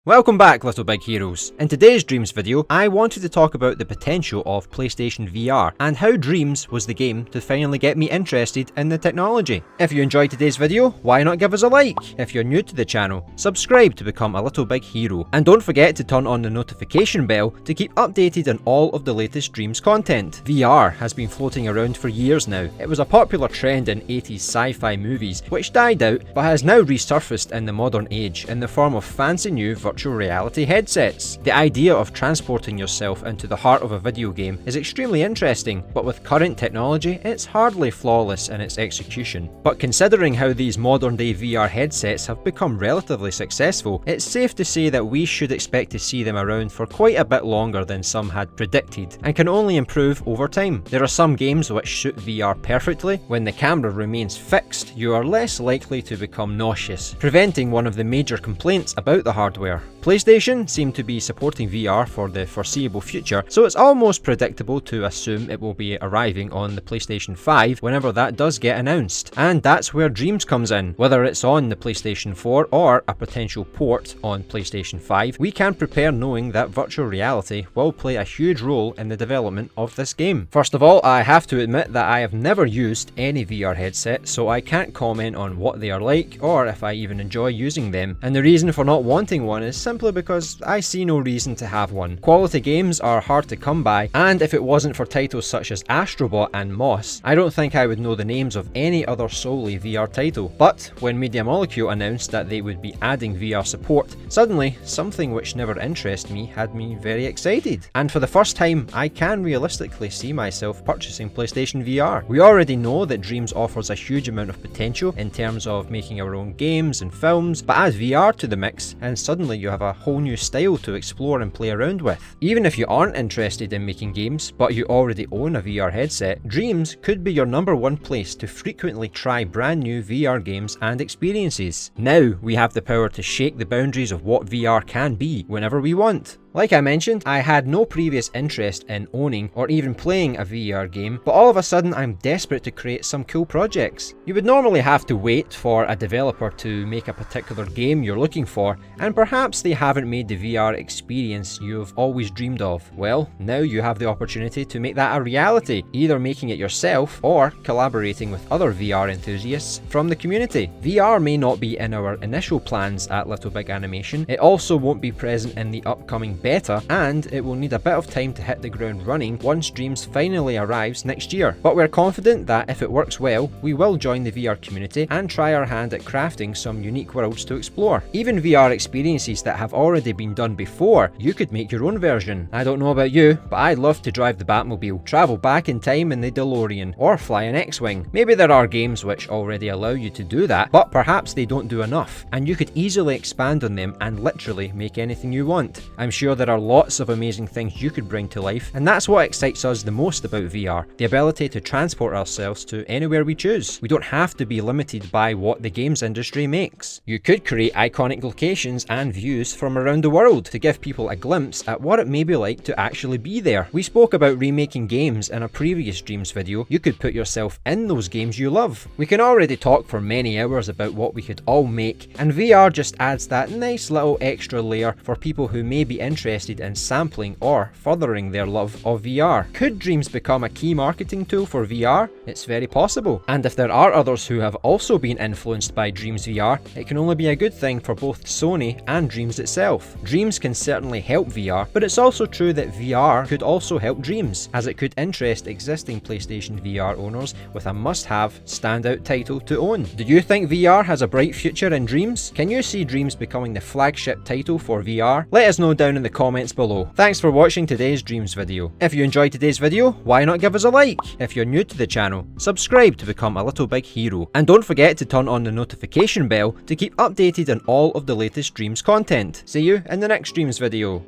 Welcome back, little big heroes. In today's Dreams video, I wanted to talk about the potential of PlayStation VR and how Dreams was the game to finally get me interested in the technology. If you enjoyed today's video, why not give us a like? If you're new to the channel, subscribe to become a little big hero. And don't forget to turn on the notification bell to keep updated on all of the latest Dreams content. VR has been floating around for years now. It was a popular trend in 80s sci-fi movies, which died out, but has now resurfaced in the modern age in the form of fancy new virtual reality headsets. The idea of transporting yourself into the heart of a video game is extremely interesting, but with current technology, it's hardly flawless in its execution. But considering how these modern day VR headsets have become relatively successful, it's safe to say that we should expect to see them around for quite a bit longer than some had predicted, and can only improve over time. There are some games which suit VR perfectly. When the camera remains fixed, you are less likely to become nauseous, preventing one of the major complaints about the hardware. PlayStation seem to be supporting VR for the foreseeable future, so it's almost predictable to assume it will be arriving on the PlayStation 5 whenever that does get announced. And that's where Dreams comes in. Whether it's on the PlayStation 4 or a potential port on PlayStation 5, we can prepare knowing that virtual reality will play a huge role in the development of this game. First of all, I have to admit that I have never used any VR headset, so I can't comment on what they are like or if I even enjoy using them. And the reason for not wanting one is simply because I see no reason to have one. Quality games are hard to come by, and if it wasn't for titles such as Astrobot and Moss, I don't think I would know the names of any other solely VR title. But when Media Molecule announced that they would be adding VR support, suddenly something which never interested me had me very excited. And for the first time, I can realistically see myself purchasing PlayStation VR. We already know that Dreams offers a huge amount of potential in terms of making our own games and films, but add VR to the mix and suddenly you have a whole new style to explore and play around with. Even if you aren't interested in making games, but you already own a VR headset, Dreams could be your #1 place to frequently try brand new VR games and experiences. Now we have the power to shake the boundaries of what VR can be whenever we want. Like I mentioned, I had no previous interest in owning or even playing a VR game, but all of a sudden I'm desperate to create some cool projects. You would normally have to wait for a developer to make a particular game you're looking for, and perhaps they haven't made the VR experience you've always dreamed of. Well, now you have the opportunity to make that a reality, either making it yourself or collaborating with other VR enthusiasts from the community. VR may not be in our initial plans at Little Big Animation. It also won't be present in the upcoming beta, and it will need a bit of time to hit the ground running once Dreams finally arrives next year. But we're confident that if it works well, we will join the VR community and try our hand at crafting some unique worlds to explore. Even VR experiences that have already been done before, you could make your own version. I don't know about you, but I'd love to drive the Batmobile, travel back in time in the DeLorean, or fly an X-Wing. Maybe there are games which already allow you to do that, but perhaps they don't do enough, and you could easily expand on them and literally make anything you want. I'm sure there are lots of amazing things you could bring to life, and that's what excites us the most about VR, the ability to transport ourselves to anywhere we choose. We don't have to be limited by what the games industry makes. You could create iconic locations and views from around the world to give people a glimpse at what it may be like to actually be there. We spoke about remaking games in a previous Dreams video. You could put yourself in those games you love. We can already talk for many hours about what we could all make, and VR just adds that nice little extra layer for people who may be interested in sampling or furthering their love of VR. Could Dreams become a key marketing tool for VR? It's very possible. And if there are others who have also been influenced by Dreams VR, it can only be a good thing for both Sony and Dreams itself. Dreams can certainly help VR, but it's also true that VR could also help Dreams, as it could interest existing PlayStation VR owners with a must-have, standout title to own. Do you think VR has a bright future in Dreams? Can you see Dreams becoming the flagship title for VR? Let us know down in the comments below. Thanks for watching today's Dreams video. If you enjoyed today's video, why not give us a like? If you're new to the channel, subscribe to become a little big hero. And don't forget to turn on the notification bell to keep updated on all of the latest Dreams content. See you in the next Dreams video.